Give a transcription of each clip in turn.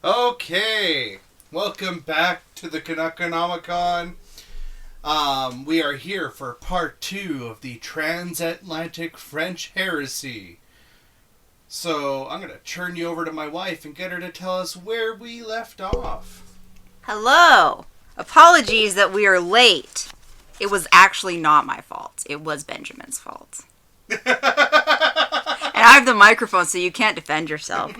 Okay, welcome back to the Canuckonomicon. We are here for part 2 of the Transatlantic French Heresy. So, I'm going to turn you over to my wife and get her to tell us where we left off. Hello! Apologies that we are late. It was actually not my fault. It was Benjamin's fault. And I have the microphone, so you can't defend yourself.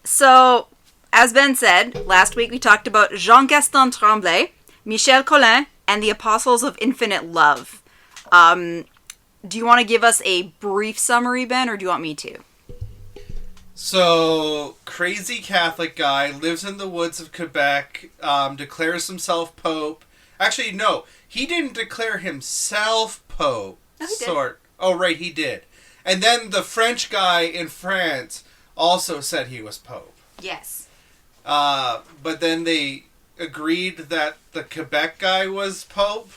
So, as Ben said, last week we talked about Gaston Tremblay, Michel Collin, and the Apostles of Infinite Love. Do you want to give us a brief summary, Ben, or do you want me to? So, crazy Catholic guy, lives in the woods of Quebec, declares himself Pope. Actually, no, he didn't declare himself Pope. No, he did. Oh, right, he did. And then the French guy in France also said he was Pope. Yes. But then they agreed that the Quebec guy was Pope.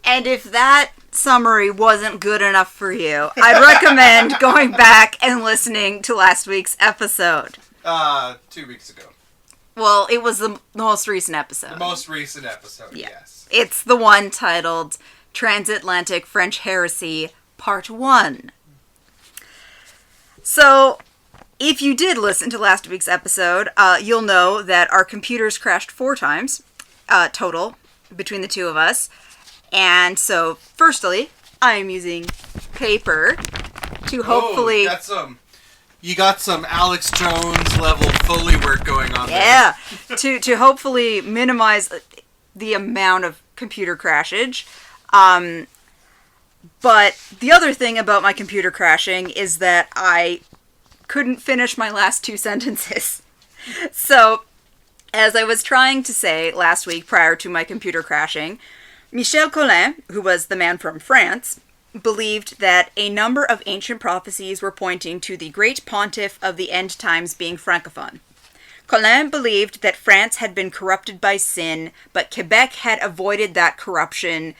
And if that summary wasn't good enough for you, I'd recommend going back and listening to last week's episode. 2 weeks ago. Well, it was the most recent episode. The most recent episode, Yeah. Yes. It's the one titled Transatlantic French Heresy, Part 1. So, if you did listen to last week's episode, you'll know that our computers crashed 4 times, total, between the two of us. And so, firstly, I am using paper to hopefully... You got some Alex Jones level Foley work going on there. Yeah, to hopefully minimize the amount of computer crashage. But the other thing about my computer crashing is that I couldn't finish my last 2 sentences. So, as I was trying to say last week prior to my computer crashing, Michel Collin, who was the man from France, believed that a number of ancient prophecies were pointing to the great pontiff of the end times being Francophone. Collin believed that France had been corrupted by sin, but Quebec had avoided that corruption.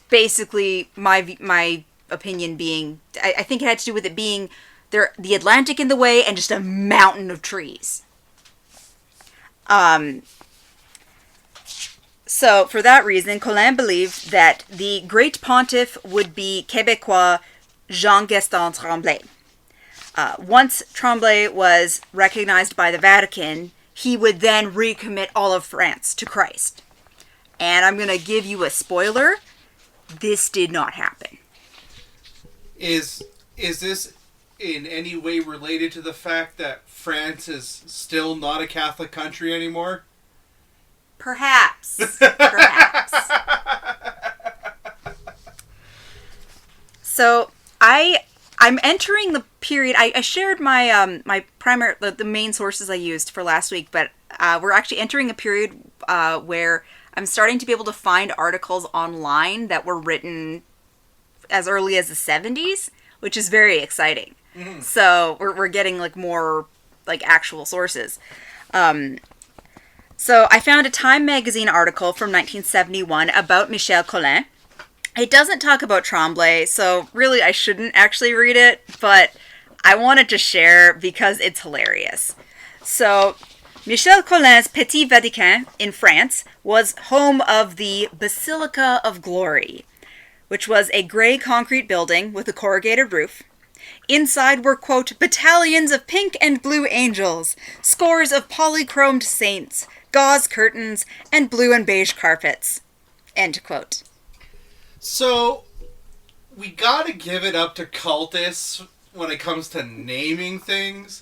Basically, my opinion being, I think it had to do with it being the Atlantic in the way and just a mountain of trees. So, for that reason, Collin believed that the great pontiff would be Québécois Gaston Tremblay. Once Tremblay was recognized by the Vatican, he would then recommit all of France to Christ. And I'm going to give you a spoiler. This did not happen. Is this in any way related to the fact that France is still not a Catholic country anymore? Perhaps. So, I'm entering the period. I shared my my primary the main sources I used for last week, but we're actually entering a period where I'm starting to be able to find articles online that were written as early as the 70s, which is very exciting. Mm-hmm. So we're getting more actual sources. So I found a Time magazine article from 1971 about Michel Collin. It doesn't talk about Tremblay, so really I shouldn't actually read it, but I wanted to share because it's hilarious. So, Michel Collin's Petit Vatican in France was home of the Basilica of Glory, which was a gray concrete building with a corrugated roof. Inside were, quote, battalions of pink and blue angels, scores of polychromed saints, gauze curtains, and blue and beige carpets. End quote. So, we gotta give it up to cultists when it comes to naming things,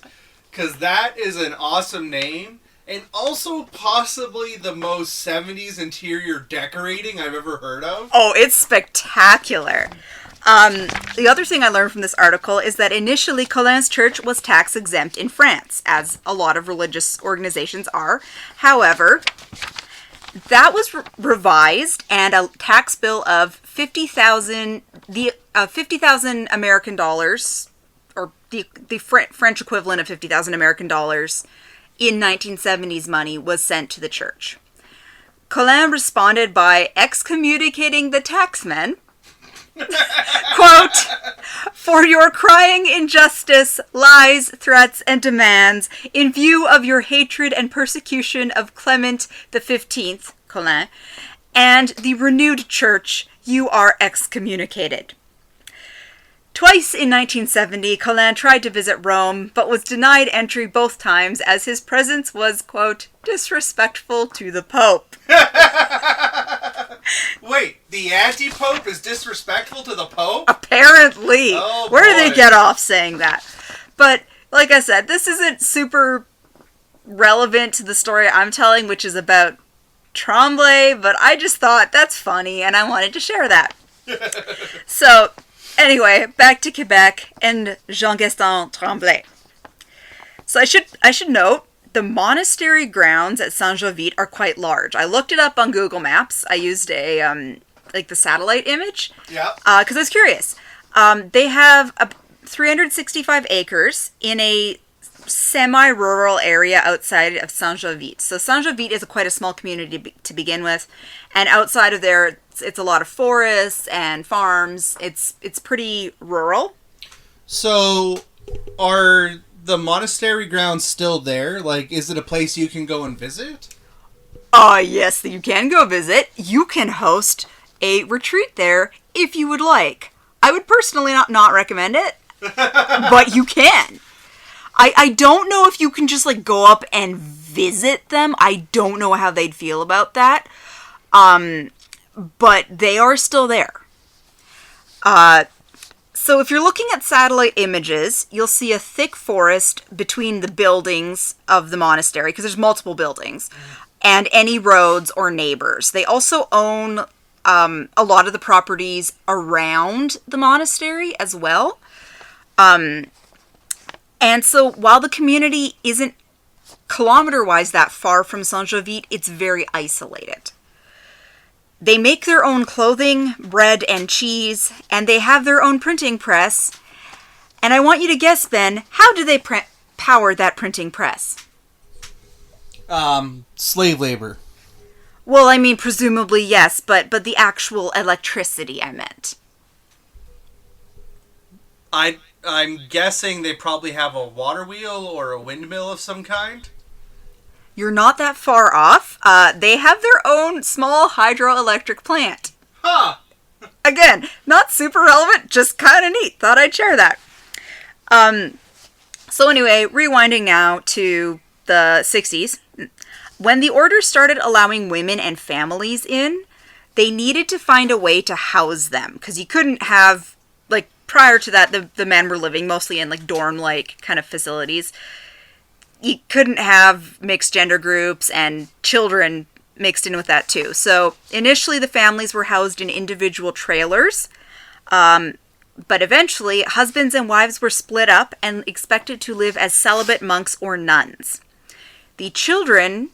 because that is an awesome name, and also possibly the most 70s interior decorating I've ever heard of. Oh, it's spectacular. The other thing I learned from this article is that initially Colin's church was tax exempt in France, as a lot of religious organizations are. However, that was revised, and a tax bill of 50,000 American dollars, or the French equivalent of 50,000 American dollars in 1970s money, was sent to the church. Colin responded by excommunicating the taxmen. Quote, "For your crying injustice, lies, threats, and demands, in view of your hatred and persecution of Clement the 15th, Colin, and the renewed church, you are excommunicated." Twice in 1970, Colin tried to visit Rome, but was denied entry both times as his presence was, quote, "disrespectful to the Pope." Wait, the anti-pope is disrespectful to the Pope? Apparently. Oh, Where do they boy. get off saying that? But, like I said, this isn't super relevant to the story I'm telling, which is about Tremblay, but I just thought that's funny, and I wanted to share that. So, anyway, back to Quebec and Jean-Gaston Tremblay. So I should note, the monastery grounds at Saint-Jovite are quite large. I looked it up on Google Maps. I used a the satellite image. Yeah. Because I was curious. They have 365 acres in a semi-rural area outside of Saint-Jovite. So Saint-Jovite is quite a small community to begin with, and outside of there, it's a lot of forests and farms. It's pretty rural. So, are the monastery grounds still there? Like, is it a place you can go and visit? Yes, you can go visit. You can host a retreat there if you would like. I would personally not recommend it, but you can. I don't know if you can just, like, go up and visit them. I don't know how they'd feel about that. But they are still there. So if you're looking at satellite images, you'll see a thick forest between the buildings of the monastery, because there's multiple buildings, and any roads or neighbors. They also own a lot of the properties around the monastery as well. And so while the community isn't kilometer-wise that far from Saint-Jovite, it's very isolated. They make their own clothing, bread, and cheese, and they have their own printing press. And I want you to guess, Ben, how do they power that printing press? Slave labor. Well, I mean, presumably yes, but the actual electricity I meant. I'm guessing they probably have a water wheel or a windmill of some kind. You're not that far off. They have their own small hydroelectric plant. Huh! Again, not super relevant, just kind of neat. Thought I'd share that. So anyway, rewinding now to the 60s. When the order started allowing women and families in, they needed to find a way to house them. Because you couldn't have, like, prior to that, the men were living mostly in, like, dorm-like kind of facilities. You couldn't have mixed gender groups, and children mixed in with that too. So initially the families were housed in individual trailers, but eventually husbands and wives were split up and expected to live as celibate monks or nuns. The children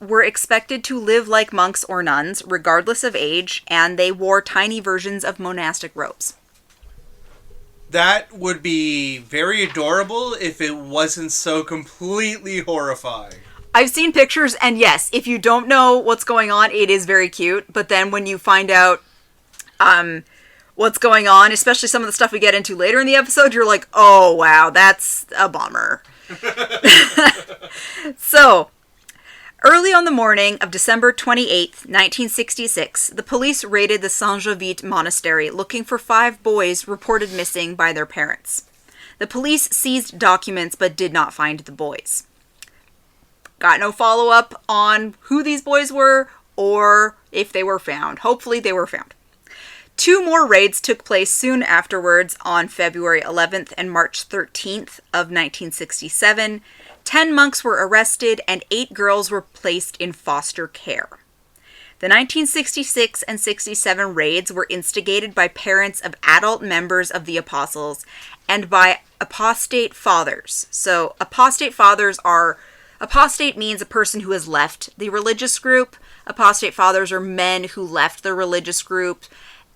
were expected to live like monks or nuns, regardless of age, and they wore tiny versions of monastic robes. That would be very adorable if it wasn't so completely horrifying. I've seen pictures, and yes, if you don't know what's going on, it is very cute. But then when you find out what's going on, especially some of the stuff we get into later in the episode, you're like, oh, wow, that's a bummer. So, early on the morning of December 28th, 1966, the police raided the Saint-Jovite monastery looking for 5 boys reported missing by their parents. The police seized documents but did not find the boys. Got no follow-up on who these boys were or if they were found. Hopefully they were found. 2 more raids took place soon afterwards on February 11th and March 13th of 1967. 10 monks were arrested and 8 girls were placed in foster care. The 1966 and 67 raids were instigated by parents of adult members of the apostles and by apostate fathers. So apostate means a person who has left the religious group. Apostate fathers are men who left the religious group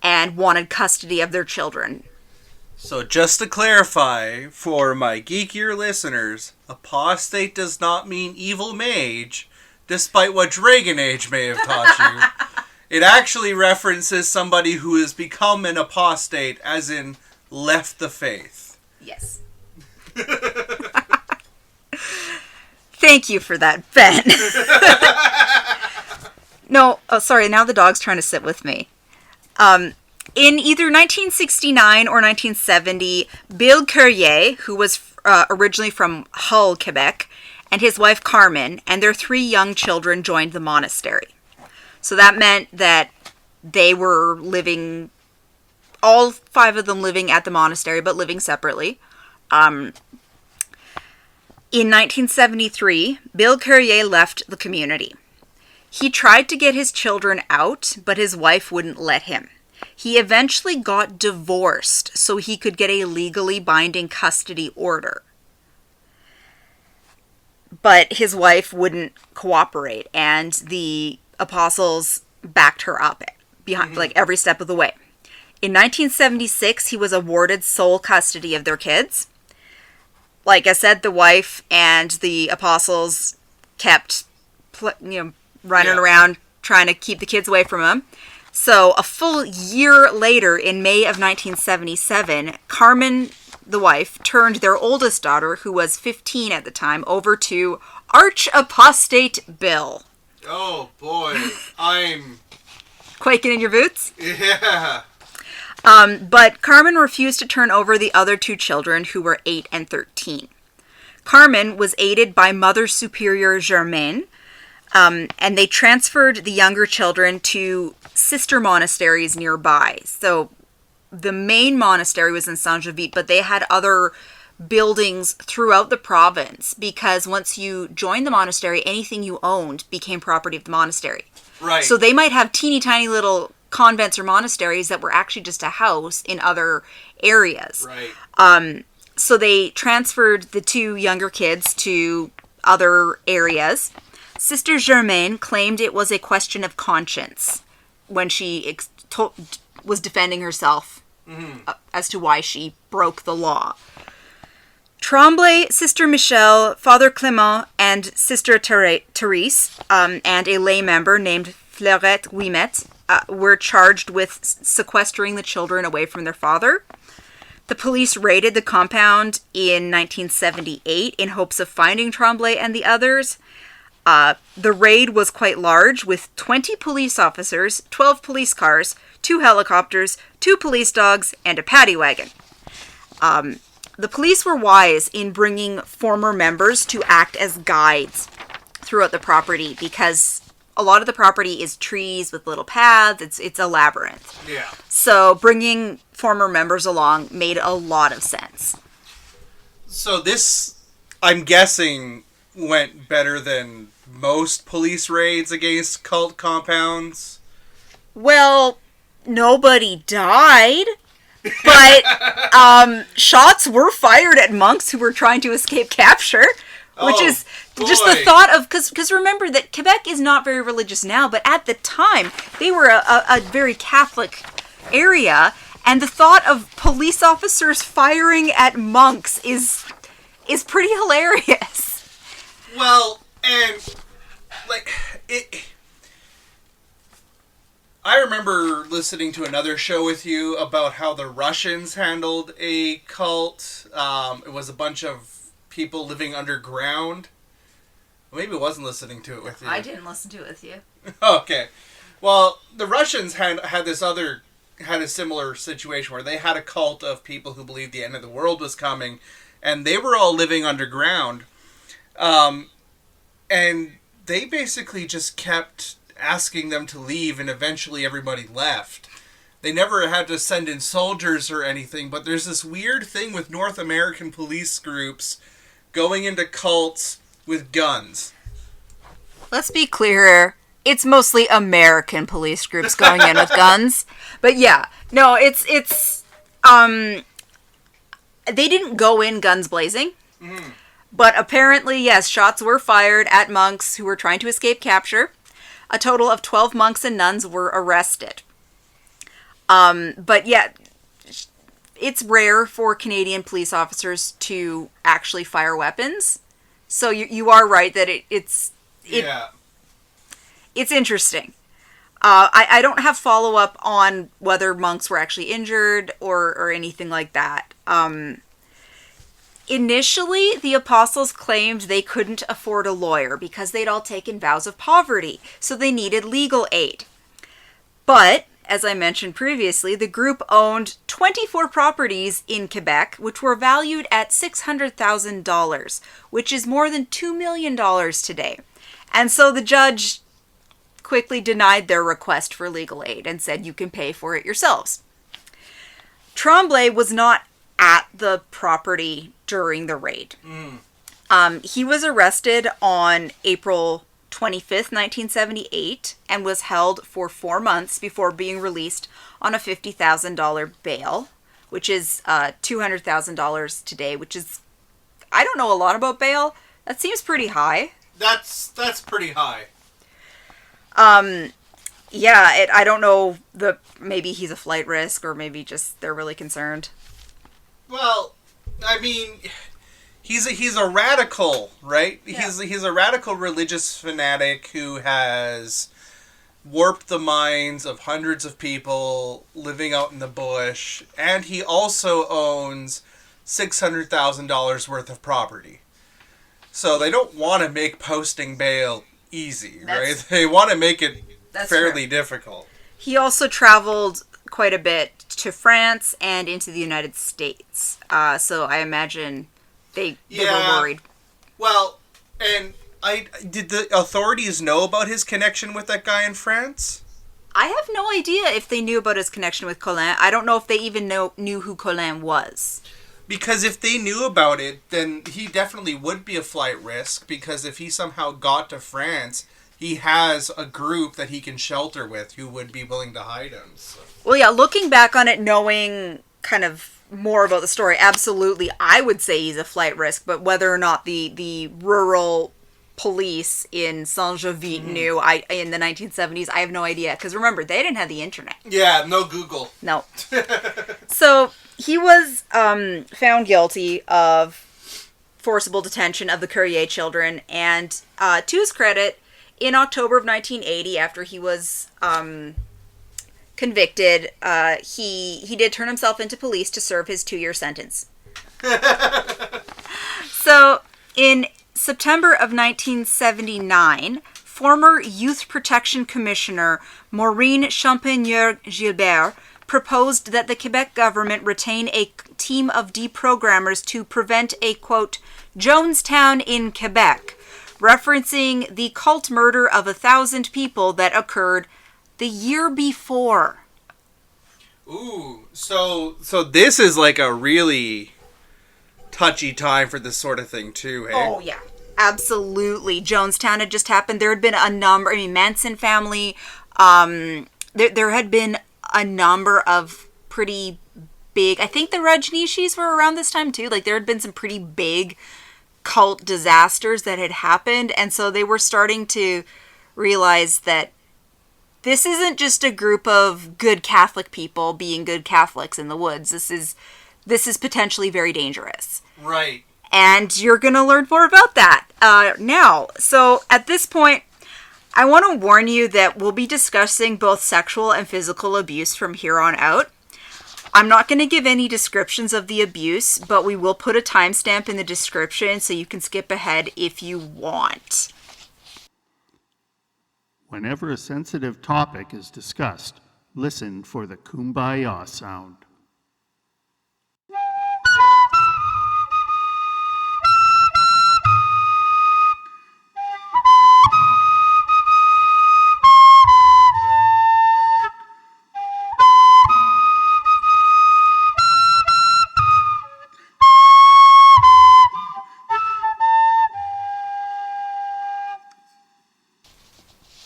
and wanted custody of their children. So just to clarify for my geekier listeners, apostate does not mean evil mage, despite what Dragon Age may have taught you. It actually references somebody who has become an apostate, as in left the faith. Yes. Thank you for that, Ben. No, oh, sorry, now the dog's trying to sit with me. In either 1969 or 1970, Bill Courier, who was originally from Hull, Quebec, and his wife Carmen, and their 3 young children joined the monastery. So that meant that they were living, all 5 of them living at the monastery, but living separately. In 1973, Bill Courier left the community. He tried to get his children out, but his wife wouldn't let him. He eventually got divorced so he could get a legally binding custody order. But his wife wouldn't cooperate, and the apostles backed her up behind, like every step of the way. In 1976, he was awarded sole custody of their kids. Like I said, the wife and the apostles kept, running around trying to keep the kids away from him. So a full year later, in May of 1977, Carmen, the wife, turned their oldest daughter, who was 15 at the time, over to arch-apostate Bill. Oh, boy. I'm... Quaking in your boots? Yeah. But Carmen refused to turn over the other 2 children, who were 8 and 13. Carmen was aided by Mother Superior Germaine, and they transferred the younger children to sister monasteries nearby. So the main monastery was in Saint-Jovite, but they had other buildings throughout the province, because once you joined the monastery, anything you owned became property of the monastery. Right. So they might have teeny tiny little convents or monasteries that were actually just a house in other areas. Right. So they transferred the 2 younger kids to other areas. Sister Germaine claimed it was a question of conscience when she was defending herself as to why she broke the law. Tremblay, Sister Michelle, Father Clement, and Sister Therese, and a lay member named Fleurette Ouimet, were charged with sequestering the children away from their father. The police raided the compound in 1978 in hopes of finding Tremblay and the others. The raid was quite large, with 20 police officers, 12 police cars, 2 helicopters, 2 police dogs, and a paddy wagon. The police were wise in bringing former members to act as guides throughout the property, because a lot of the property is trees with little paths. It's a labyrinth. Yeah. So bringing former members along made a lot of sense. So this, I'm guessing, went better than most police raids against cult compounds. Well, nobody died, but shots were fired at monks who were trying to escape capture, which is just the thought of, because remember that Quebec is not very religious now, but at the time they were a very Catholic area, and the thought of police officers firing at monks is pretty hilarious. Well, and like I remember listening to another show with you about how the Russians handled a cult. It was a bunch of people living underground. Maybe I wasn't listening to it with you. I didn't listen to it with you. Okay. Well, the Russians had a similar situation where they had a cult of people who believed the end of the world was coming, and they were all living underground. And they basically just kept asking them to leave, and eventually everybody left. They never had to send in soldiers or anything, but there's this weird thing with North American police groups going into cults with guns. Let's be clear. it's mostly American police groups going in with guns. But yeah, no, it's they didn't go in guns blazing. Mm. But apparently, yes, shots were fired at monks who were trying to escape capture. A total of 12 monks and nuns were arrested. But yeah, it's rare for Canadian police officers to actually fire weapons. So you are right that it's interesting. I don't have follow-up on whether monks were actually injured or anything like that. Initially, the apostles claimed they couldn't afford a lawyer because they'd all taken vows of poverty, so they needed legal aid. But, as I mentioned previously, the group owned 24 properties in Quebec, which were valued at $600,000, which is more than $2 million today. And so the judge quickly denied their request for legal aid and said you can pay for it yourselves. Tremblay was not at the property during the raid. He was arrested on April 25th, 1978, and was held for 4 months before being released on a $50,000 bail, which is $200,000 today, which is, I don't know a lot about bail. That seems pretty high. That's pretty high. Yeah, I don't know, maybe he's a flight risk, or maybe just they're really concerned. Well, I mean, he's a radical, right? Yeah. He's a radical religious fanatic who has warped the minds of hundreds of people living out in the bush, and he also owns $600,000 worth of property. So they don't want to make posting bail easy, right? They want to make it fairly difficult. He also traveled quite a bit to France and into the United States. So I imagine they were worried. Well, and did the authorities know about his connection with that guy in France? I have no idea if they knew about his connection with Colin. I don't know if they even knew who Colin was. Because if they knew about it, then he definitely would be a flight risk, because if he somehow got to France, he has a group that he can shelter with who would be willing to hide him. So. Well, yeah, looking back on it, knowing kind of more about the story, absolutely, I would say he's a flight risk, but whether or not the rural police in Saint-Jovite knew in the 1970s, I have no idea. Because remember, they didn't have the internet. Yeah, no Google. No. So he was found guilty of forcible detention of the Courier children, and to his credit, in October of 1980, after he was convicted, he did turn himself into police to serve his 2-year sentence. So, in September of 1979, former Youth Protection Commissioner Maureen Champagner-Gilbert proposed that the Quebec government retain a team of deprogrammers to prevent a, quote, Jonestown in Quebec, referencing the cult murder of 1,000 people that occurred the year before. Ooh, so this is like a really touchy time for this sort of thing too, hey? Oh, yeah. Absolutely. Jonestown had just happened. There had been a number, Manson family, there had been a number of pretty big, I think the Rajneeshis were around this time too. Like, there had been some pretty big cult disasters that had happened, and so they were starting to realize that this isn't just a group of good Catholic people being good Catholics in the woods. This is potentially very dangerous. Right. And you're going to learn more about that now. So at this point, I want to warn you that we'll be discussing both sexual and physical abuse from here on out. I'm not going to give any descriptions of the abuse, but we will put a timestamp in the description so you can skip ahead if you want. Whenever a sensitive topic is discussed, listen for the kumbaya sound.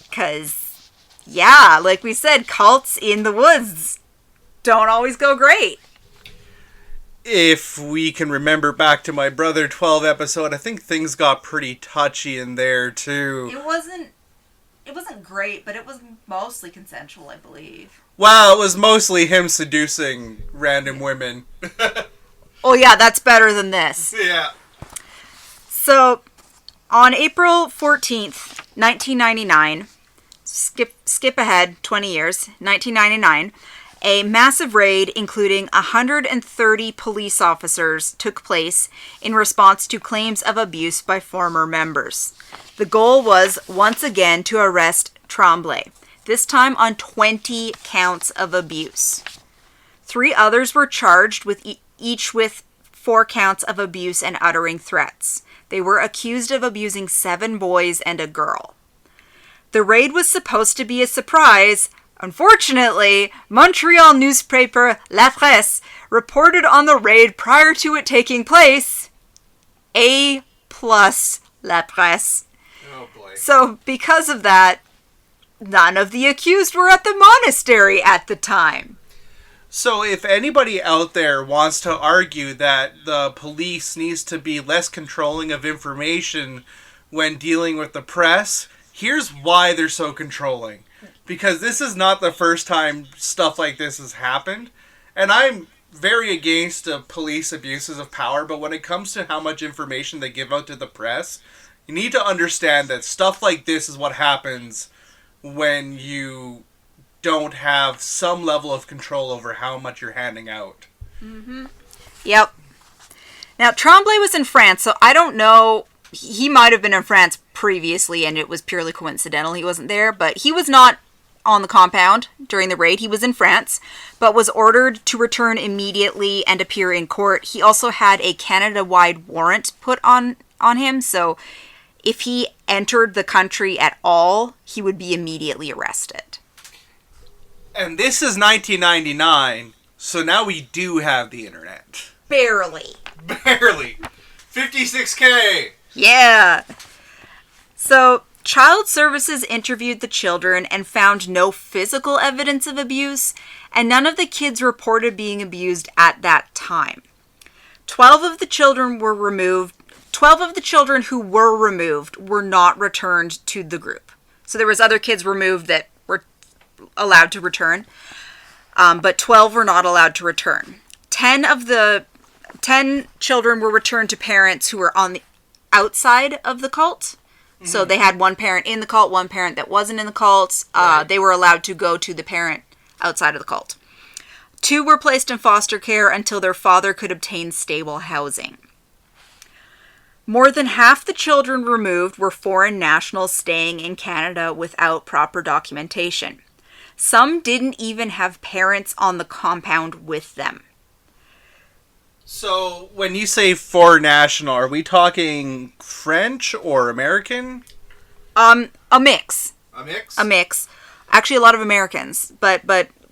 Because yeah, like we said, cults in the woods don't always go great. If we can remember back to my Brother 12 episode, I think things got pretty touchy in there too. It wasn't great, but it was mostly consensual, I believe. Well, it was mostly him seducing random women. Oh yeah, that's better than this. Yeah. So, on April 14th, 1999, skip ahead 20 years, 1999, a massive raid including 130 police officers took place in response to claims of abuse by former members. The goal was, once again, to arrest Tremblay, this time on 20 counts of abuse. 3 others were charged with each with 4 counts of abuse and uttering threats. They were accused of abusing 7 boys and a girl. The raid was supposed to be a surprise. Unfortunately, Montreal newspaper La Presse reported on the raid prior to it taking place. A+ La Presse. Oh boy. So, because of that, none of the accused were at the monastery at the time. So if anybody out there wants to argue that the police needs to be less controlling of information when dealing with the press, here's why they're so controlling. Because this is not the first time stuff like this has happened. And I'm very against police abuses of power, but when it comes to how much information they give out to the press, you need to understand that stuff like this is what happens when you don't have some level of control over how much you're handing out. Mm-hmm. Yep. Now, Tremblay was in France, so I don't know. He might have been in France previously, and it was purely coincidental he wasn't there, but he was not on the compound during the raid. He was in France, but was ordered to return immediately and appear in court. He also had a Canada-wide warrant put on him, so if he entered the country at all, he would be immediately arrested. And this is 1999, so now we do have the internet. Barely. Barely. 56K! Yeah. So, Child Services interviewed the children and found no physical evidence of abuse, and none of the kids reported being abused at that time. 12 of the children who were removed were not returned to the group. So there was other kids removed that were allowed to return, but 12 were not allowed to return. 10 children were returned to parents who were on the outside of the cult. Mm-hmm. So they had one parent in the cult, one parent that wasn't in the cult. Right. They were allowed to go to the parent outside of the cult. 2 were placed in foster care until their father could obtain stable housing. More than half the children removed were foreign nationals staying in Canada without proper documentation. Some didn't even have parents on the compound with them. So, when you say foreign national, are we talking French or American? A mix. A mix? A mix. Actually, a lot of Americans, but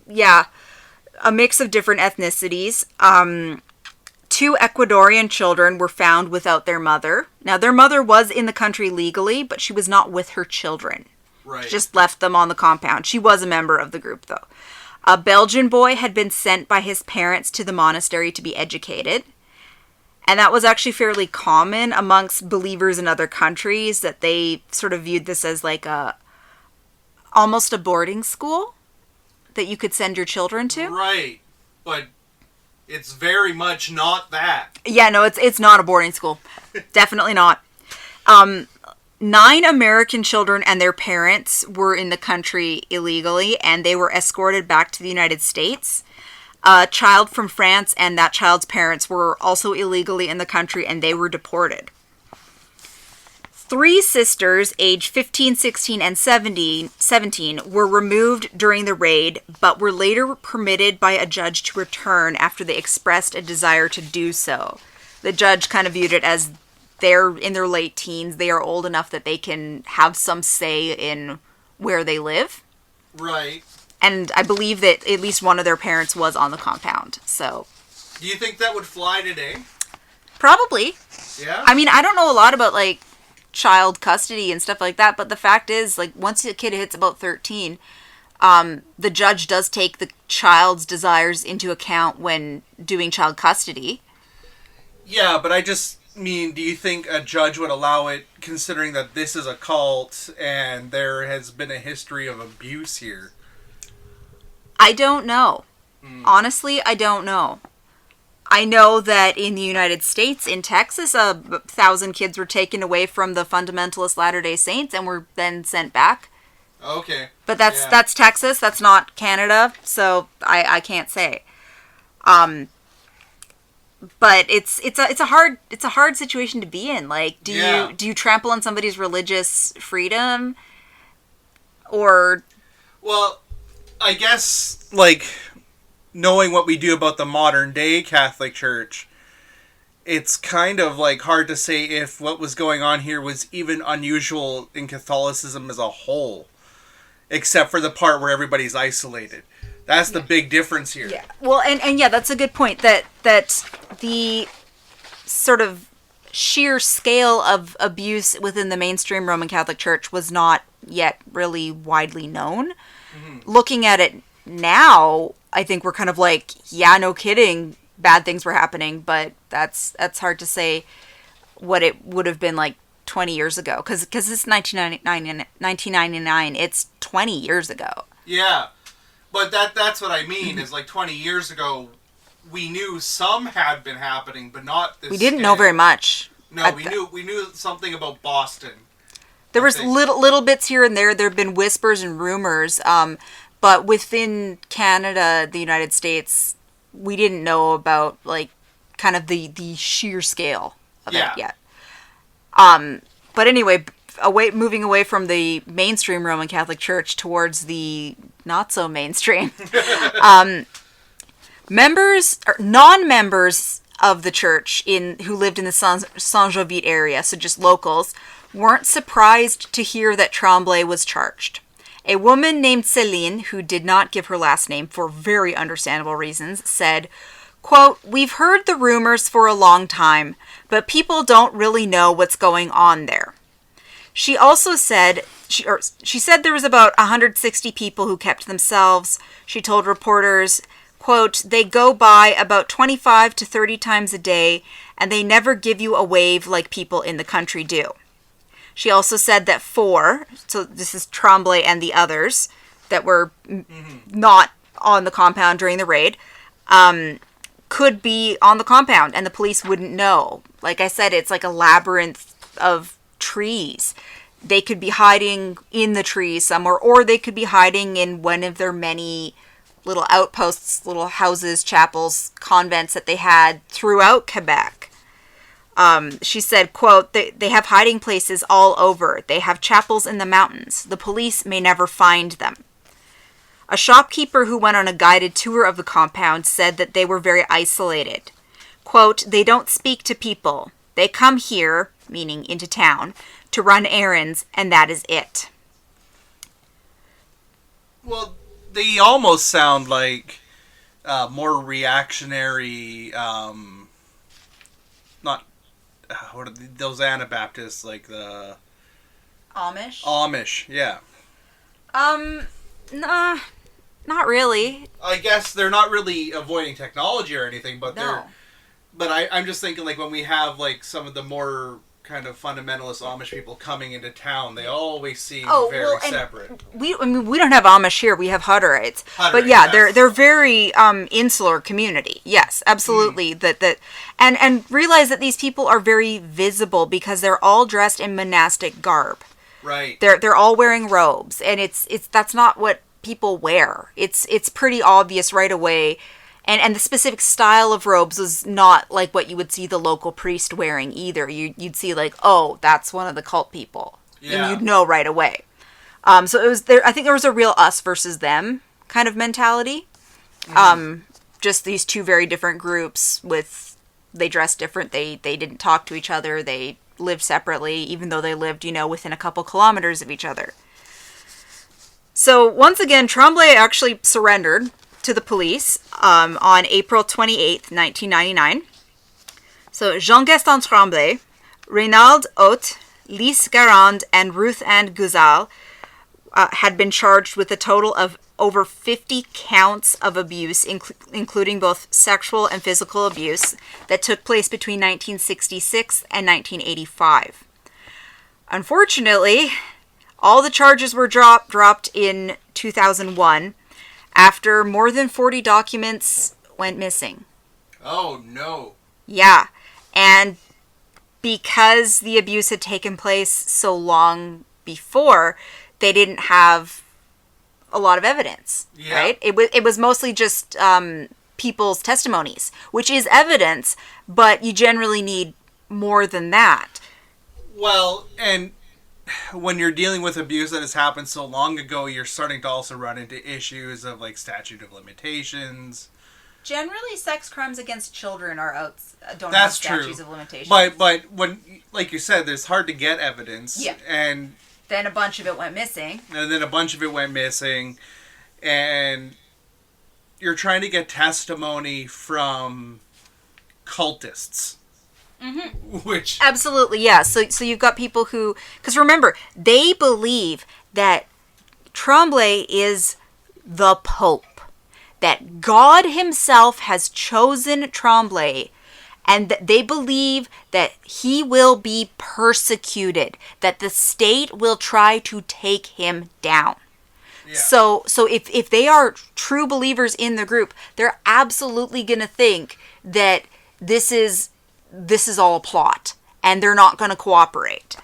yeah, a mix of different ethnicities. 2 Ecuadorian children were found without their mother. Now, their mother was in the country legally, but she was not with her children. Right. She just left them on the compound. She was a member of the group, though. A Belgian boy had been sent by his parents to the monastery to be educated. And that was actually fairly common amongst believers in other countries, that they sort of viewed this as like almost a boarding school that you could send your children to. Right. But it's very much not that. Yeah, no, it's not a boarding school. Definitely not. 9 American children and their parents were in the country illegally, and they were escorted back to the United States. A child from France and that child's parents were also illegally in the country, and they were deported. 3 sisters, aged 15, 16, and 17, were removed during the raid, but were later permitted by a judge to return after they expressed a desire to do so. The judge kind of viewed it as they're in their late teens. They are old enough that they can have some say in where they live. Right. And I believe that at least one of their parents was on the compound. So, do you think that would fly today? Probably. Yeah? I mean, I don't know a lot about, like, child custody and stuff like that, but the fact is, like, once a kid hits about 13, The judge does take the child's desires into account when doing child custody. Yeah, but I just mean, do you think a judge would allow it, considering that this is a cult and there has been a history of abuse here? I don't know. Honestly, I don't know. I know that in the United States, in Texas, 1,000 kids were taken away from the fundamentalist Latter-day Saints and were then sent back. Okay. But that's Texas. That's not Canada, so I can't say. But it's a hard situation to be in. Like, do you trample on somebody's religious freedom, or? Well, I guess like knowing what we do about the modern day Catholic Church, it's kind of like hard to say if what was going on here was even unusual in Catholicism as a whole, except for the part where everybody's isolated. That's the big difference here. Yeah. Well, and yeah, that's a good point. That the sort of sheer scale of abuse within the mainstream Roman Catholic Church was not yet really widely known. Mm-hmm. Looking at it now, I think we're kind of like, yeah, no kidding, bad things were happening, but that's hard to say what it would have been like 20 years ago, because it's 1999, it's 20 years ago. Yeah, but that's what I mean, is like 20 years ago, we knew some had been happening, but not this. We didn't know very much. No, we knew something about Boston. There was little bits here and there. There have been whispers and rumors, but within Canada, the United States, we didn't know about like kind of the sheer scale of it yet. But anyway, moving away from the mainstream Roman Catholic Church towards the not so mainstream, non-members of the church who lived in the Saint-Jovite area, so just locals, weren't surprised to hear that Tremblay was charged. A woman named Céline, who did not give her last name for very understandable reasons, said, quote, "We've heard the rumors for a long time, but people don't really know what's going on there." She also said, she said there was about 160 people who kept themselves. She told reporters, quote, "They go by about 25 to 30 times a day, and they never give you a wave like people in the country do." She also said that 4, so this is Tremblay and the others that were not on the compound during the raid, could be on the compound and the police wouldn't know. Like I said, it's like a labyrinth of trees. They could be hiding in the trees somewhere, or they could be hiding in one of their many little outposts, little houses, chapels, convents that they had throughout Quebec. She said, quote, they have hiding places all over. They have chapels in the mountains. The police may never find them. A shopkeeper who went on a guided tour of the compound said that they were very isolated. Quote, "They don't speak to people. They come here," meaning into town, "to run errands, and that is it." Well, they almost sound like more reactionary, not, what are those Anabaptists, like the... Amish, yeah. Nah, not really. I guess they're not really avoiding technology or anything, but I'm just thinking, like, when we have, like, some of the more kind of fundamentalist Amish people coming into town, they always seem very separate. We don't have Amish here. We have Hutterites. But yeah, they're very insular community. Yes, absolutely. And realize that these people are very visible because they're all dressed in monastic garb. Right. They're all wearing robes, and that's not what people wear. It's pretty obvious right away. And the specific style of robes was not like what you would see the local priest wearing either. You'd see like, oh, that's one of the cult people. Yeah. And you'd know right away. So it was there. I think there was a real us versus them kind of mentality. Just these two very different groups they dressed different. They didn't talk to each other. They lived separately, even though they lived, within a couple kilometers of each other. So once again, Tremblay actually surrendered to the police on April 28th, 1999. So Jean-Gaston Tremblay, Reynald Haute, Lise Garand, and Ruth Ann Guzal had been charged with a total of over 50 counts of abuse, including both sexual and physical abuse, that took place between 1966 and 1985. Unfortunately, all the charges were dropped in 2001 after more than 40 documents went missing. Oh, no. Yeah, and because the abuse had taken place so long before, they didn't have a lot of evidence, right? It was mostly just people's testimonies, which is evidence, but you generally need more than that. Well, and when you're dealing with abuse that has happened so long ago, you're starting to also run into issues of, like, statute of limitations. Generally, sex crimes against children don't That's have statutes true. of limitations. But when, like you said, there's hard to get evidence. Yeah. And then a bunch of it went missing. And you're trying to get testimony from cultists. Mm-hmm. Which... Absolutely, yeah. So you've got people who... Because remember, they believe that Tremblay is the Pope. That God himself has chosen Tremblay, and that they believe that he will be persecuted, that the state will try to take him down. Yeah. So if they are true believers in the group, they're absolutely going to think that this is all a plot, and they're not going to cooperate.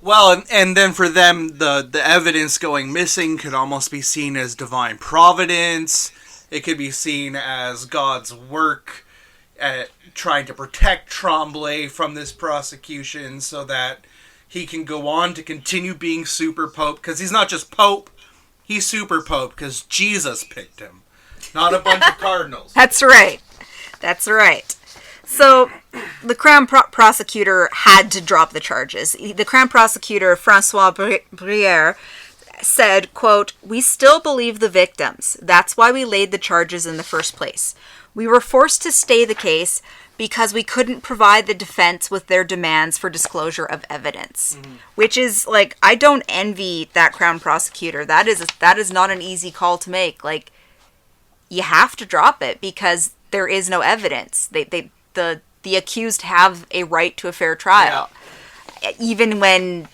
Well, and then for them, the evidence going missing could almost be seen as divine providence. It could be seen as God's work at trying to protect Tremblay from this prosecution so that he can go on to continue being super pope. Because he's not just pope, he's super pope because Jesus picked him, not a bunch of cardinals. That's right. So, the Crown prosecutor had to drop the charges. The Crown prosecutor, Francois Brière, said, quote, "We still believe the victims. That's why we laid the charges in the first place. We were forced to stay the case because we couldn't provide the defense with their demands for disclosure of evidence." Mm-hmm. Which is, like, I don't envy that Crown prosecutor. That is not an easy call to make. Like, you have to drop it because there is no evidence. The accused have a right to a fair trial. Yeah. Even when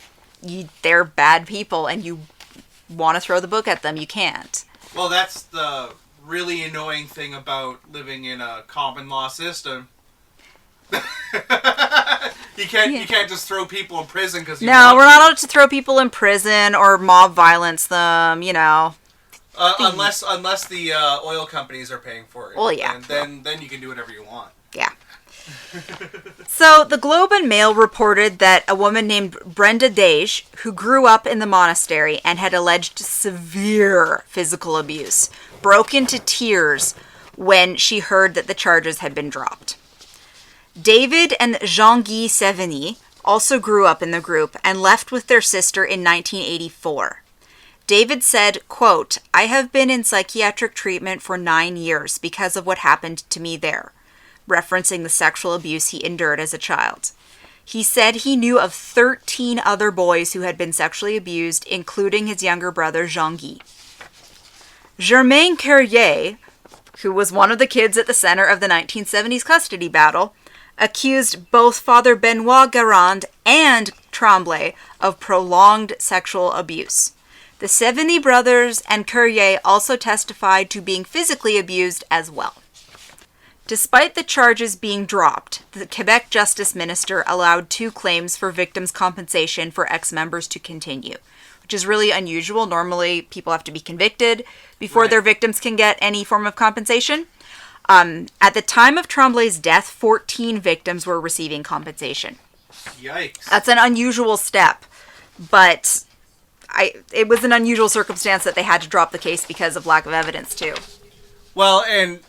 they're bad people and you want to throw the book at them, you can't. Well, that's the really annoying thing about living in a common law system. You can't just throw people in prison because we're not allowed to throw people in prison or mob violence them, you know. Unless the oil companies are paying for it. Well, yeah. Then you can do whatever you want. Yeah. So, the Globe and Mail reported that a woman named Brenda Dage, who grew up in the monastery and had alleged severe physical abuse, broke into tears when she heard that the charges had been dropped. David and Jean-Guy Sevigny also grew up in the group and left with their sister in 1984. David said, quote, "I have been in psychiatric treatment for 9 years because of what happened to me there," referencing the sexual abuse he endured as a child. He said he knew of 13 other boys who had been sexually abused, including his younger brother, Jean-Guy. Germain Carrier, who was one of the kids at the center of the 1970s custody battle, accused both Father Benoit Garand and Tremblay of prolonged sexual abuse. The Sevigny brothers and Carrier also testified to being physically abused as well. Despite the charges being dropped, the Quebec Justice Minister allowed 2 claims for victims' compensation for ex-members to continue, which is really unusual. Normally, people have to be convicted before their victims can get any form of compensation. At the time of Tremblay's death, 14 victims were receiving compensation. Yikes. That's an unusual step, but it was an unusual circumstance that they had to drop the case because of lack of evidence, too. Well, and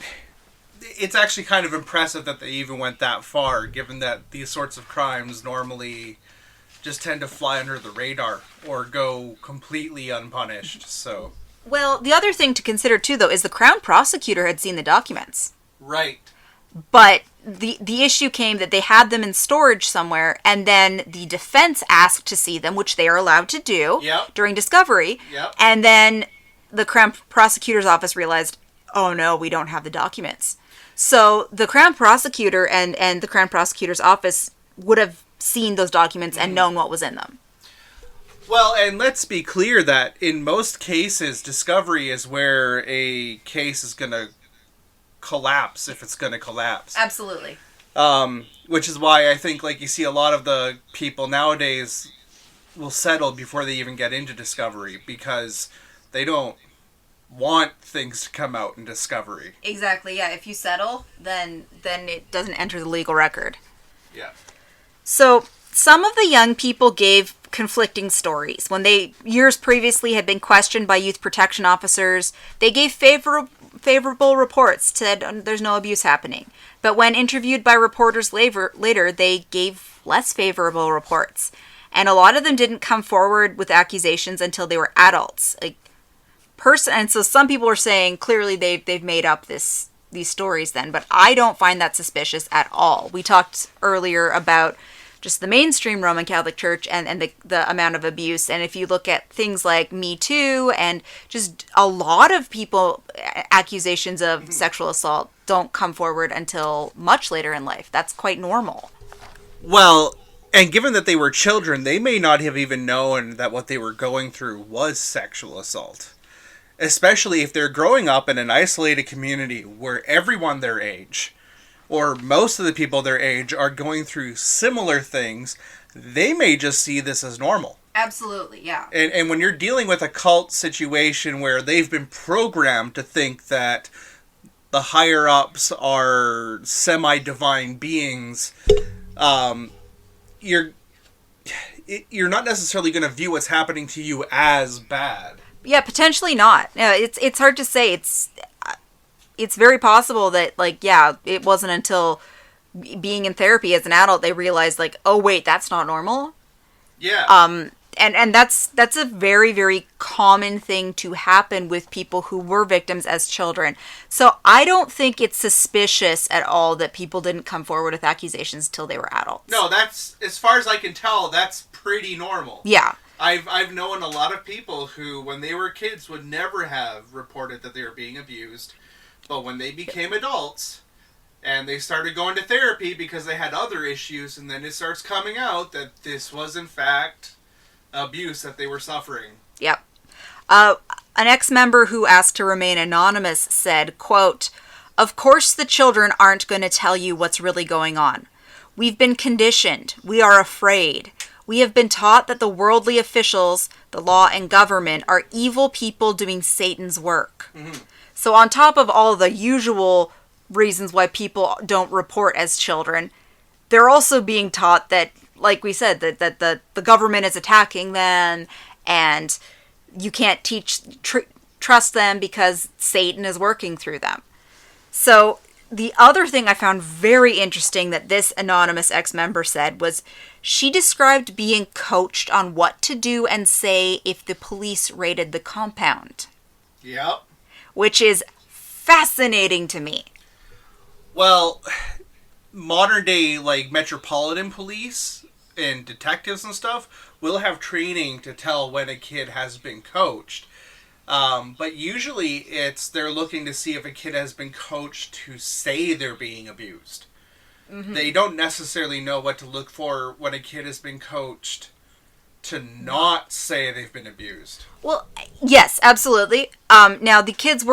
it's actually kind of impressive that they even went that far, given that these sorts of crimes normally just tend to fly under the radar or go completely unpunished, so... Well, the other thing to consider, too, though, is the Crown prosecutor had seen the documents. Right. But the issue came that they had them in storage somewhere, and then the defense asked to see them, which they are allowed to do during discovery. Yep. And then the Crown Prosecutor's Office realized, oh no, we don't have the documents. So the Crown Prosecutor and the Crown Prosecutor's Office would have seen those documents and known what was in them. Well, and let's be clear that in most cases, discovery is where a case is going to collapse, if it's going to collapse. Absolutely. Which is why I think, like, you see a lot of the people nowadays will settle before they even get into discovery, because they don't want things to come out in discovery. Exactly, yeah. If you settle, then it doesn't enter the legal record. Yeah. So, some of the young people gave conflicting stories. When they, years previously, had been questioned by youth protection officers, they gave favorable reports, said there's no abuse happening. But when interviewed by reporters later, they gave less favorable reports. And a lot of them didn't come forward with accusations until they were adults. And so some people are saying clearly they've made up these stories then, but I don't find that suspicious at all. We talked earlier about just the mainstream Roman Catholic Church and the amount of abuse. And if you look at things like Me Too and just a lot of people, accusations of sexual assault don't come forward until much later in life. That's quite normal. Well, and given that they were children, they may not have even known that what they were going through was sexual assault. Especially if they're growing up in an isolated community where everyone their age, or most of the people their age, are going through similar things, they may just see this as normal. Absolutely, yeah. And when you're dealing with a cult situation where they've been programmed to think that the higher-ups are semi-divine beings, you're not necessarily going to view what's happening to you as bad. Yeah, potentially not. It's hard to say. It's very possible that, it wasn't until being in therapy as an adult they realized, oh wait, that's not normal. Yeah. And that's a very, very common thing to happen with people who were victims as children. So I don't think it's suspicious at all that people didn't come forward with accusations till they were adults. No, that's, as far as I can tell, that's pretty normal. Yeah. I've known a lot of people who, when they were kids, would never have reported that they were being abused. But when they became adults, and they started going to therapy because they had other issues, and then it starts coming out that this was, in fact, abuse that they were suffering. Yep. An ex-member who asked to remain anonymous said, quote, "Of course the children aren't going to tell you what's really going on. We've been conditioned. We are afraid. We have been taught that the worldly officials, the law and government, are evil people doing Satan's work." Mm-hmm. So on top of all the usual reasons why people don't report as children, they're also being taught that, like we said, that the government is attacking them, and you can't trust them because Satan is working through them. So the other thing I found very interesting that this anonymous ex-member said was she described being coached on what to do and say if the police raided the compound. Yep. Which is fascinating to me. Well, modern day, metropolitan police and detectives and stuff will have training to tell when a kid has been coached. But usually they're looking to see if a kid has been coached to say they're being abused. Mm-hmm. They don't necessarily know what to look for when a kid has been coached to not say they've been abused. Well, yes, absolutely. Now the kids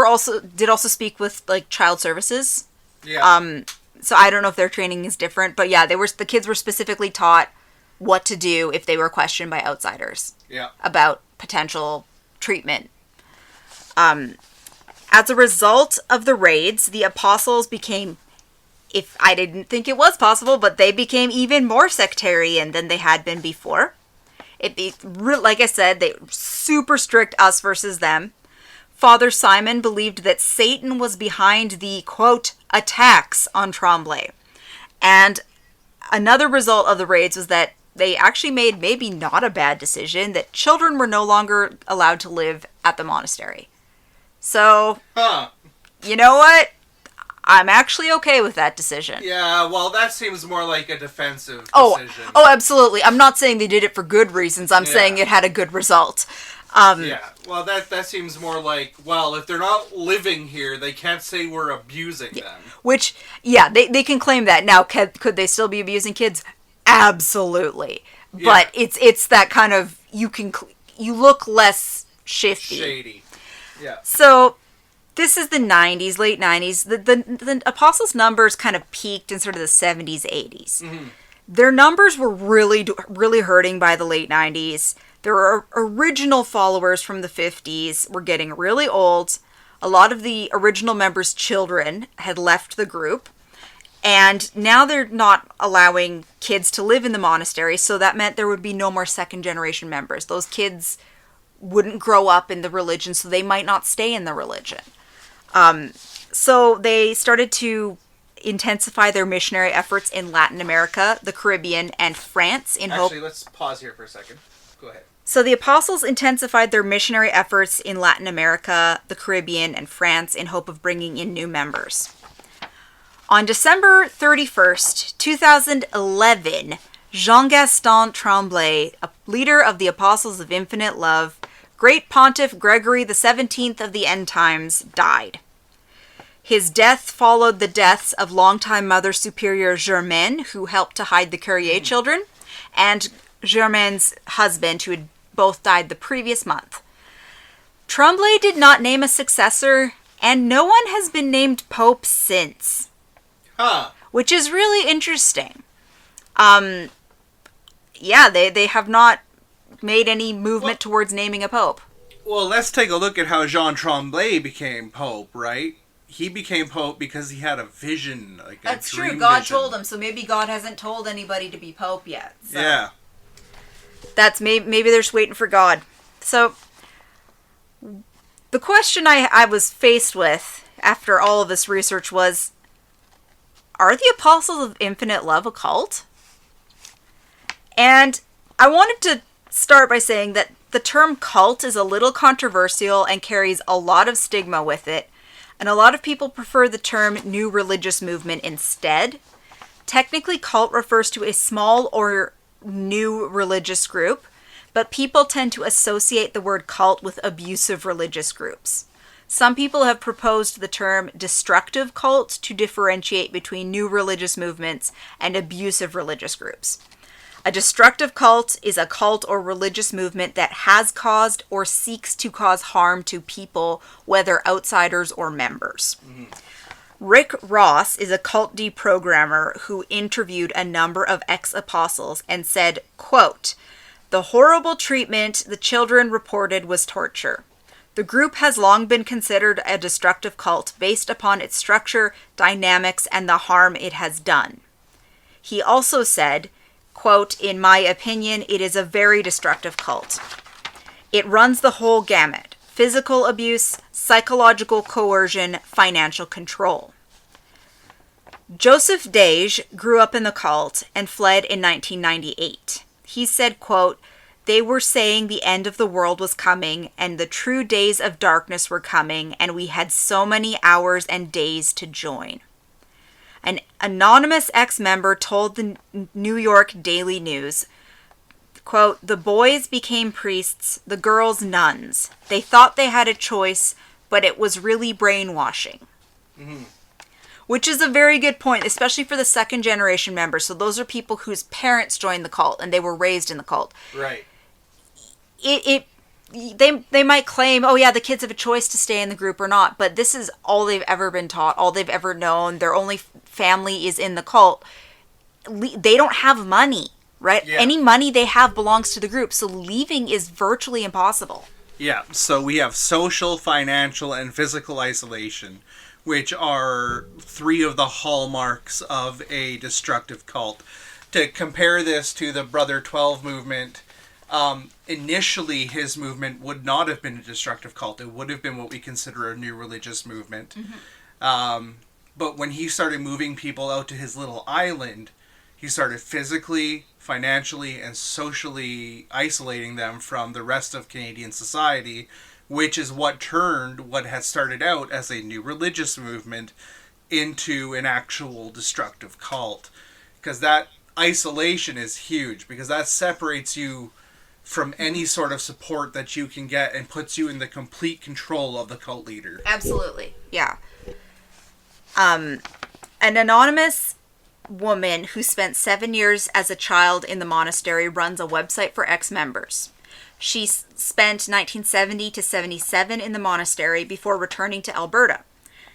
did also speak with child services. Yeah. So I don't know if their training is different, but yeah, the kids were specifically taught what to do if they were questioned by outsiders. Yeah. About potential treatment. As a result of the raids, the apostles became, if I didn't think it was possible, but they became even more sectarian than they had been before. Like I said, they were super strict us versus them. Father Simon believed that Satan was behind the, quote, attacks on Tremblay. And another result of the raids was that they actually made maybe not a bad decision, that children were no longer allowed to live at the monastery. So, you know what? I'm actually okay with that decision. Yeah, well, that seems more like a defensive Oh, decision. absolutely. I'm not saying they did it for good reasons. I'm saying it had a good result. Yeah, well, that seems more like, well, if they're not living here, they can't say we're abusing them. Which, yeah, they can claim that. Now, could they still be abusing kids? Absolutely. Yeah. But it's that kind of, you look less shifty. Shady. Yeah. So, this is the 90s, late 90s. The Apostles' numbers kind of peaked in sort of the 70s, 80s. Mm-hmm. Their numbers were really, really hurting by the late 90s. Their original followers from the 50s were getting really old. A lot of the original members' children had left the group. And now they're not allowing kids to live in the monastery, so that meant there would be no more second-generation members. Those kids wouldn't grow up in the religion, so they might not stay in the religion. So they started to intensify their missionary efforts in Latin America, the Caribbean, and France in hope... Actually, let's pause here for a second. Go ahead. So the apostles intensified their missionary efforts in Latin America, the Caribbean, and France in hope of bringing in new members. On December 31st, 2011, Jean-Gaston Tremblay, a leader of the Apostles of Infinite Love, Great Pontiff Gregory XVII of the End Times, died. His death followed the deaths of longtime Mother Superior Germaine, who helped to hide the Courier children, and Germaine's husband, who had both died the previous month. Tremblay did not name a successor, and no one has been named Pope since. Huh. Which is really interesting. Yeah, they have not made any movement towards naming a pope. Well, let's take a look at how Jean Tremblay became pope, right? He became pope because he had a vision, like a That's dream true. God vision. told him, so maybe God hasn't told anybody to be pope yet. So Yeah. that's maybe they're just waiting for God. So the question I was faced with after all of this research was, are the Apostles of Infinite Love a cult? And I wanted to start by saying that the term cult is a little controversial and carries a lot of stigma with it, and a lot of people prefer the term new religious movement instead. Technically, cult refers to a small or new religious group, but people tend to associate the word cult with abusive religious groups. Some people have proposed the term destructive cult to differentiate between new religious movements and abusive religious groups. A destructive cult is a cult or religious movement that has caused or seeks to cause harm to people, whether outsiders or members. Mm-hmm. Rick Ross is a cult deprogrammer who interviewed a number of ex-apostles and said, quote, "The horrible treatment the children reported was torture. The group has long been considered a destructive cult based upon its structure, dynamics, and the harm it has done." He also said, quote, "In my opinion, it is a very destructive cult. It runs the whole gamut: physical abuse, psychological coercion, financial control." Joseph Dage grew up in the cult and fled in 1998. He said, quote, "They were saying the end of the world was coming and the true days of darkness were coming, and we had so many hours and days to join." An anonymous ex-member told the New York Daily News, quote, "The boys became priests, the girls nuns. They thought they had a choice, but it was really brainwashing." Mm-hmm. Which is a very good point, especially for the second generation members. So those are people whose parents joined the cult and they were raised in the cult. Right. They might claim, oh yeah, the kids have a choice to stay in the group or not, but this is all they've ever been taught, all they've ever known. Their only family is in the cult. They don't have money, right? Yeah. Any money they have belongs to the group, so leaving is virtually impossible. Yeah, so we have social, financial, and physical isolation, which are three of the hallmarks of a destructive cult. To compare this to the Brother 12 movement, initially his movement would not have been a destructive cult. It would have been what we consider a new religious movement. Mm-hmm. But when he started moving people out to his little island, he started physically, financially, and socially isolating them from the rest of Canadian society, which is what turned what had started out as a new religious movement into an actual destructive cult. Because that isolation is huge, because that separates you from any sort of support that you can get and puts you in the complete control of the cult leader. Absolutely, yeah. An anonymous woman who spent 7 years as a child in the monastery runs a website for ex-members. She spent 1970 to 77 in the monastery before returning to Alberta.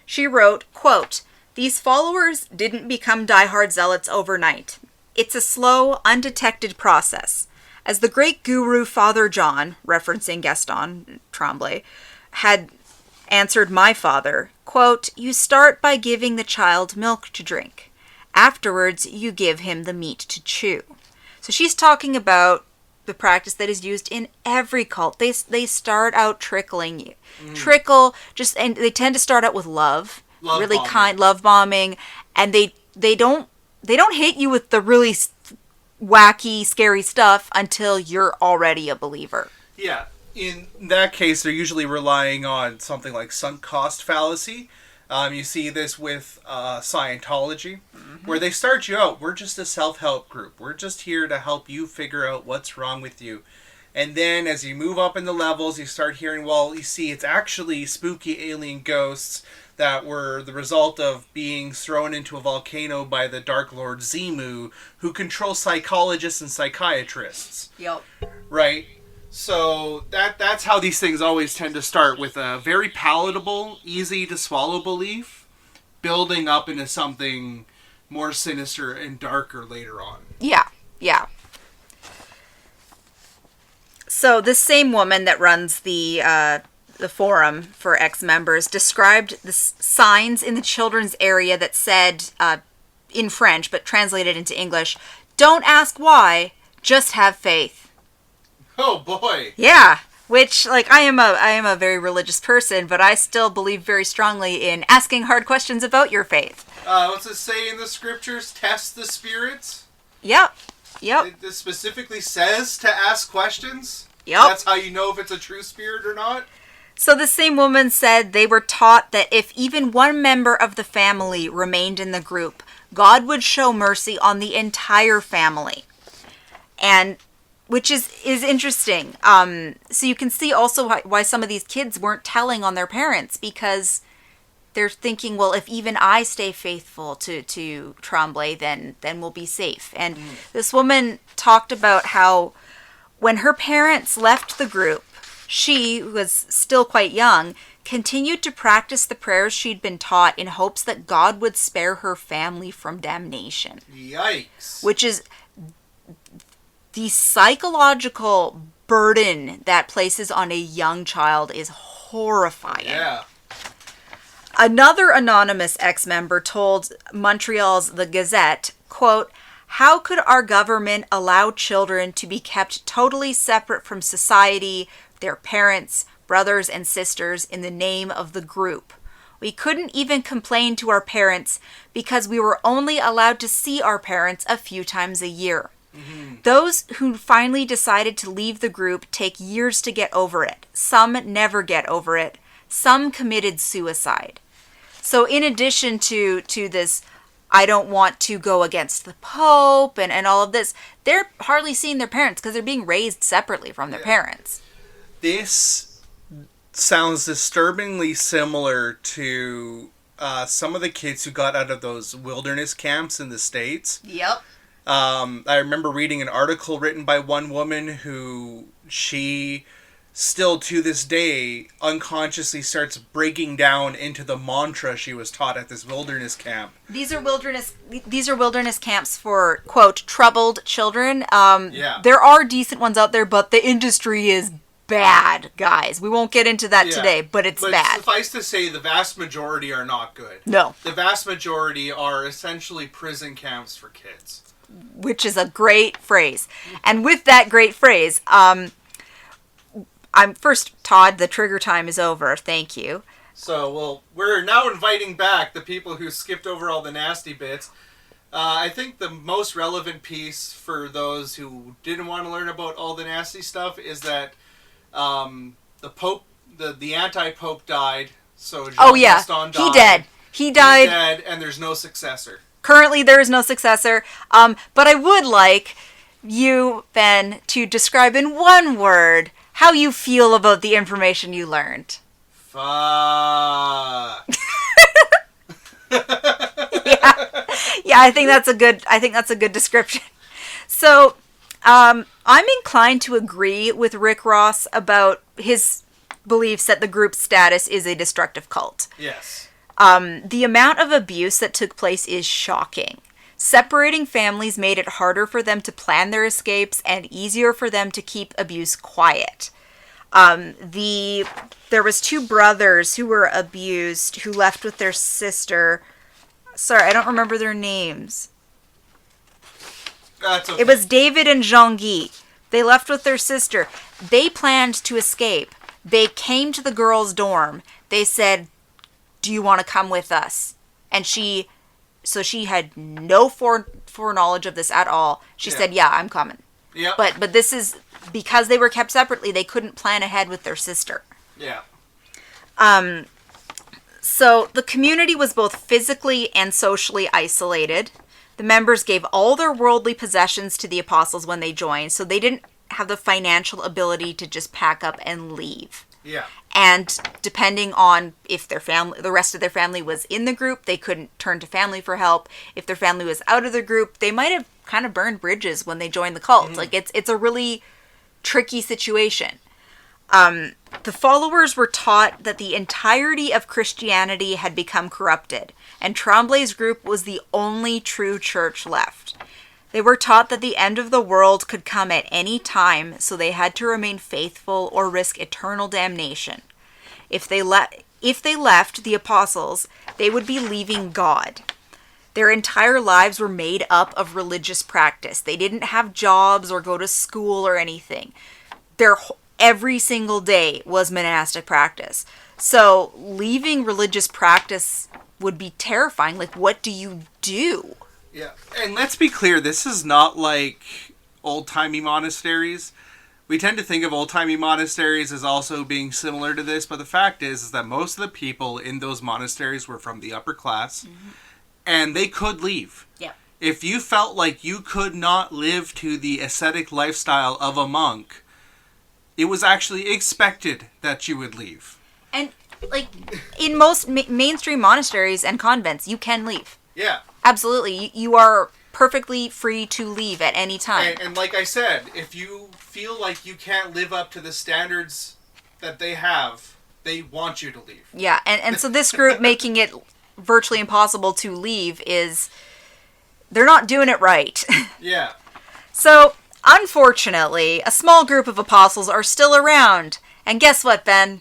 She wrote, quote, "These followers didn't become diehard zealots overnight. It's a slow, undetected process. As the great guru Father John," referencing Gaston Tremblay, "had answered my father, quote, you start by giving the child milk to drink. Afterwards, you give him the meat to chew." So she's talking about the practice that is used in every cult. They start out trickling you. And they tend to start out with love really bombing. Kind love bombing, and they don't hit you with the really wacky, scary stuff until you're already a believer. Yeah. In that case, they're usually relying on something like sunk cost fallacy. You see this with Scientology, where they start you out. We're just a self-help group. We're just here to help you figure out what's wrong with you. And then as you move up in the levels, you start hearing, well, you see, it's actually spooky alien ghosts that were the result of being thrown into a volcano by the Dark Lord Zimu, who controls psychologists and psychiatrists. Yep. Right? So that's how these things always tend to start, with a very palatable, easy to swallow belief, building up into something more sinister and darker later on. Yeah, yeah. So this same woman that runs the forum for ex-members described the signs in the children's area that said, in French, but translated into English, "Don't ask why, just have faith." Oh boy. Yeah, which, like, I am a very religious person, but I still believe very strongly in asking hard questions about your faith. What's it say in the scriptures? Test the spirits? Yep. It specifically says to ask questions? Yep. That's how you know if it's a true spirit or not? So the same woman said they were taught that if even one member of the family remained in the group, God would show mercy on the entire family. And which is interesting. So you can see also why some of these kids weren't telling on their parents, because they're thinking, well, if even I stay faithful to Tremblay, then we'll be safe. And this woman talked about how when her parents left the group, she, who was still quite young, continued to practice the prayers she'd been taught in hopes that God would spare her family from damnation. Yikes. Which is the psychological burden that places on a young child is horrifying. Yeah. Another anonymous ex-member told Montreal's The Gazette, quote, "How could our government allow children to be kept totally separate from society, their parents, brothers and sisters, in the name of the group? We couldn't even complain to our parents because we were only allowed to see our parents a few times a year. Those who finally decided to leave the group take years to get over it. Some never get over it. Some committed suicide." So in addition to this, I don't want to go against the Pope and all of this, they're hardly seeing their parents because they're being raised separately from their parents. This sounds disturbingly similar to some of the kids who got out of those wilderness camps in the States. Yep. I remember reading an article written by one woman who she still to this day unconsciously starts breaking down into the mantra she was taught at this wilderness camp. These are wilderness camps for, quote, troubled children. Yeah. There are decent ones out there, but the industry is bad, guys. We won't get into that today, but it's bad. Suffice to say, the vast majority are not good. No. The vast majority are essentially prison camps for kids. Which is a great phrase. And with that great phrase, I'm first, Todd, the trigger time is over. Thank you. So, well, we're now inviting back the people who skipped over all the nasty bits. I think the most relevant piece for those who didn't want to learn about all the nasty stuff is that the Pope, the anti-Pope died. So Gaston died. He dead. He died. He's dead, and there's no successor. Currently, there is no successor. But I would like you, Ben, to describe in one word how you feel about the information you learned. Fuck. Yeah, I think that's a good description. So, I'm inclined to agree with Rick Ross about his beliefs that the group's status is a destructive cult. Yes. The amount of abuse that took place is shocking. Separating families made it harder for them to plan their escapes and easier for them to keep abuse quiet. There was 2 brothers who were abused who left with their sister. Sorry, I don't remember their names. That's okay. It was David and Jean-Guy. They left with their sister. They planned to escape. They came to the girls' dorm. They said, "Do you want to come with us?" And she had no foreknowledge of this at all. She said, "Yeah, I'm coming." Yeah. But this is because they were kept separately. They couldn't plan ahead with their sister. Yeah. So the community was both physically and socially isolated. The members gave all their worldly possessions to the apostles when they joined, so they didn't have the financial ability to just pack up and leave. Yeah. And depending on if the rest of their family was in the group, they couldn't turn to family for help. If their family was out of the group, they might have kind of burned bridges when they joined the cult. Like it's a really tricky situation. The followers were taught that the entirety of Christianity had become corrupted, and Tremblay's group was the only true church left. They were taught that the end of the world could come at any time, so they had to remain faithful or risk eternal damnation. If they left the apostles, they would be leaving God. Their entire lives were made up of religious practice. They didn't have jobs or go to school or anything. Every single day was monastic practice. So leaving religious practice would be terrifying. Like, what do you do? Yeah, and let's be clear, this is not like old-timey monasteries. We tend to think of old-timey monasteries as also being similar to this, but the fact is that most of the people in those monasteries were from the upper class, and they could leave. Yeah. If you felt like you could not live to the ascetic lifestyle of a monk, it was actually expected that you would leave. And, like, in most mainstream monasteries and convents, you can leave. Yeah. Absolutely. You are perfectly free to leave at any time. And like I said, if you feel like you can't live up to the standards that they have, they want you to leave. Yeah, and so this group making it virtually impossible to leave they're not doing it right. Yeah. So, unfortunately, a small group of apostles are still around. And guess what, Ben?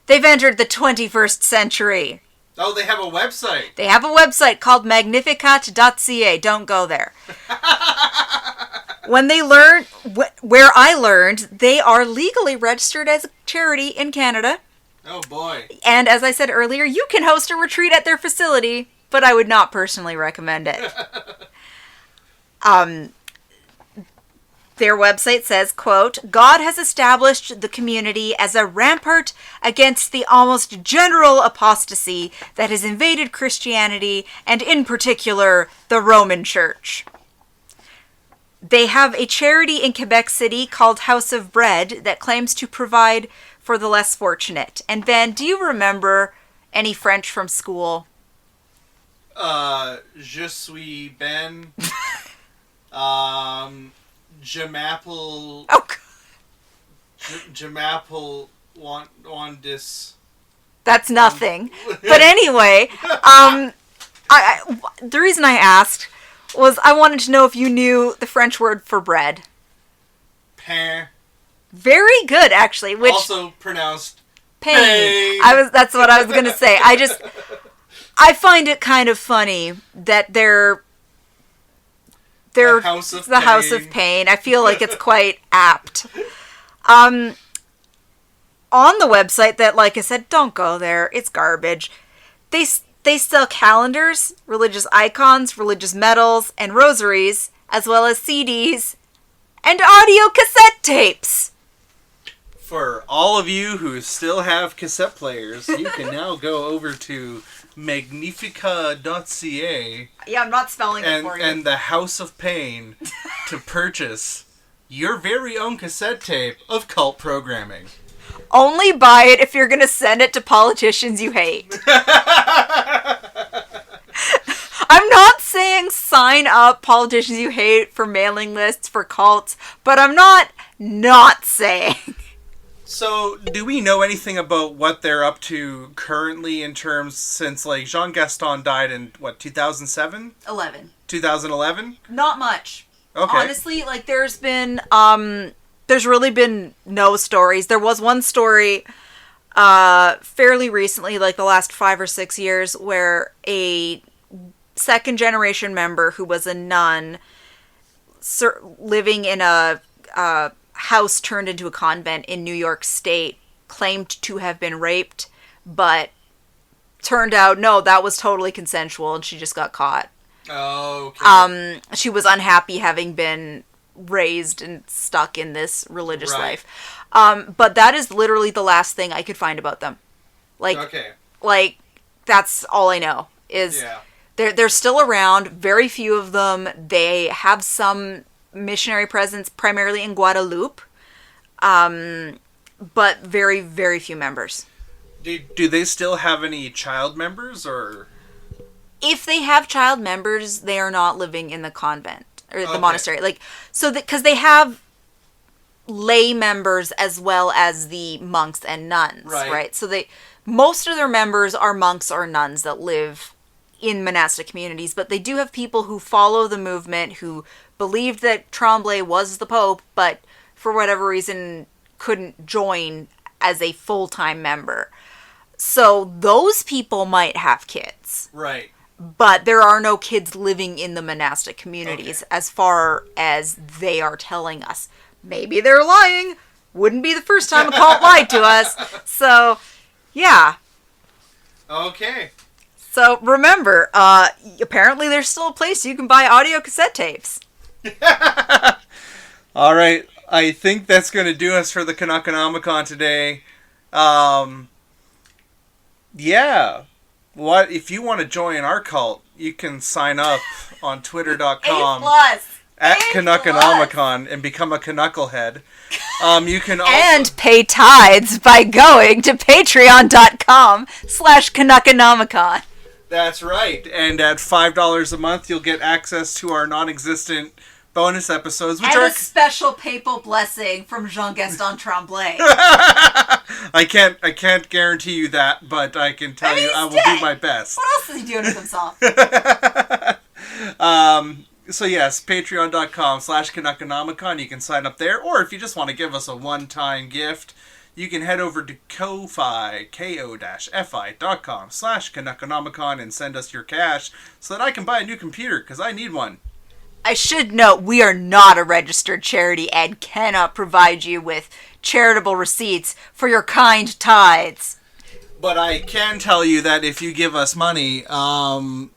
They've entered the 21st century. Oh, they have a website. They have a website called magnificat.ca. Don't go there. When they learned, where I learned, they are legally registered as a charity in Canada. Oh, boy. And as I said earlier, you can host a retreat at their facility, but I would not personally recommend it. Their website says, quote, "God has established the community as a rampart against the almost general apostasy that has invaded Christianity, and in particular, the Roman Church." They have a charity in Quebec City called House of Bread that claims to provide for the less fortunate. And Ben, do you remember any French from school? Je suis Ben. Jamapple. Oh, Jamapple want this. that's nothing. But anyway, the reason I asked was I wanted to know if you knew the French word for bread. Pain. Very good, actually. Which Also pronounced pain. That's what I was gonna say. I find it kind of funny that they're the House of Pain. House of Pain. I feel like it's quite apt. On the website that, like I said, don't go there. It's garbage. They sell calendars, religious icons, religious medals, and rosaries, as well as CDs and audio cassette tapes. For all of you who still have cassette players, you can now go over to magnifica.ca Yeah, I'm not spelling it for you. and the House of Pain to purchase your very own cassette tape of cult programming. Only buy it if you're going to send it to politicians you hate. I'm not saying sign up politicians you hate for mailing lists for cults, but I'm not saying. So, do we know anything about what they're up to currently in terms since, like, Jean Gaston died in, 2007? 2011? Not much. Okay. Honestly, like, there's really been no stories. There was one story, fairly recently, like the last 5 or 6 years, where a second generation member who was a nun living in a house turned into a convent in New York State claimed to have been raped, but turned out no, that was totally consensual and she just got caught. Oh, okay. She was unhappy having been raised and stuck in this religious life. But that is literally the last thing I could find about them. Like that's all I know is they're still around. Very few of them. They have some missionary presence, primarily in Guadeloupe, but very, very few members. Do they still have any child members, or? If they have child members, they are not living in the convent or the monastery. Like, so because they have lay members as well as the monks and nuns, right? So most of their members are monks or nuns that live in monastic communities, but they do have people who follow the movement, who believed that Tremblay was the Pope, but for whatever reason couldn't join as a full-time member. So those people might have kids. Right. But there are no kids living in the monastic communities as far as they are telling us. Maybe they're lying. Wouldn't be the first time a cult lied to us. So, yeah. Okay. So remember, apparently there's still a place you can buy audio cassette tapes. All right, I think that's going to do us for the Canuckonomicon today. Yeah. What if you want to join our cult? You can sign up on Twitter.com at Canuckonomicon and become a Canucklehead. You can also... and pay tithes by going to Patreon.com/Canuckonomicon. That's right. And at $5 a month, you'll get access to our non-existent bonus episodes, which and are a special papal blessing from Gaston Tremblay. I can't guarantee you that, but I can tell you I will do my best. What else is he doing with himself? So yes, patreon.com/Canuckonomicon. You can sign up there, or if you just want to give us a one-time gift, you can head over to Ko-Fi, ko-fi.com/Canuckonomicon and send us your cash so that I can buy a new computer, because I need one. I should note, we are not a registered charity and cannot provide you with charitable receipts for your kind tithes. But I can tell you that if you give us money,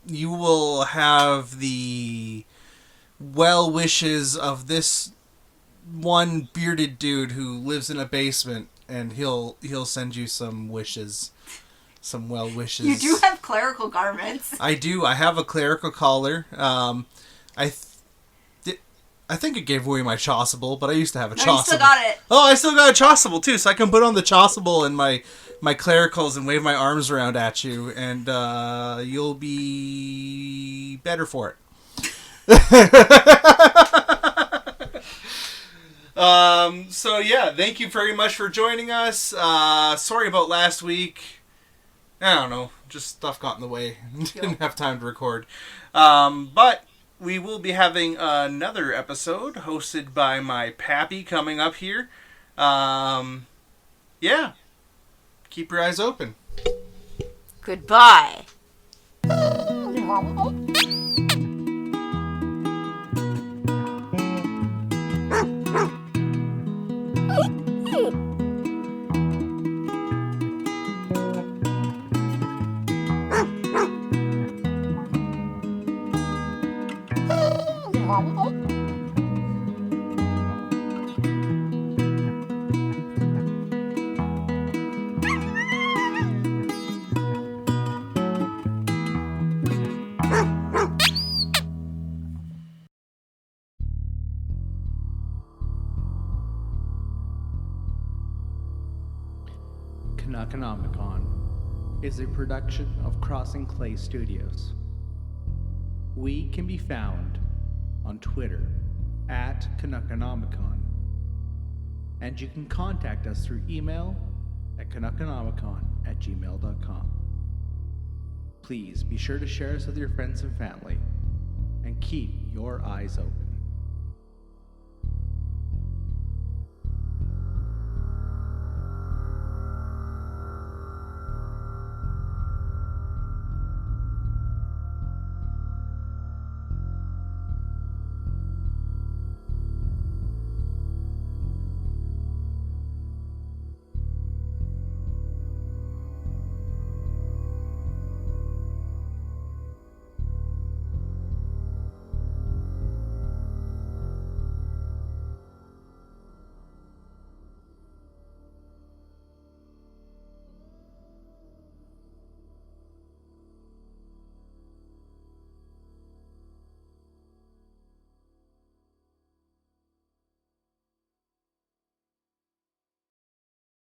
you will have the well wishes of this one bearded dude who lives in a basement, and he'll send you some wishes, some well wishes. You do have clerical garments. I do. I have a clerical collar. I think it gave away my chasuble, but I used to have a chasuble. You still got it. Oh, I still got a chasuble too, so I can put on the chasuble and my clericals and wave my arms around at you, and you'll be better for it. So yeah, thank you very much for joining us. Sorry about last week. I don't know, just stuff got in the way. Didn't have time to record. But we will be having another episode hosted by my pappy coming up here. Yeah. Keep your eyes open. Goodbye. Canuckonomicon is a production of Crossing Clay Studios. We can be found on Twitter at Canuckonomicon, and you can contact us through email at canuckonomicon@gmail.com. Please be sure to share us with your friends and family, and keep your eyes open.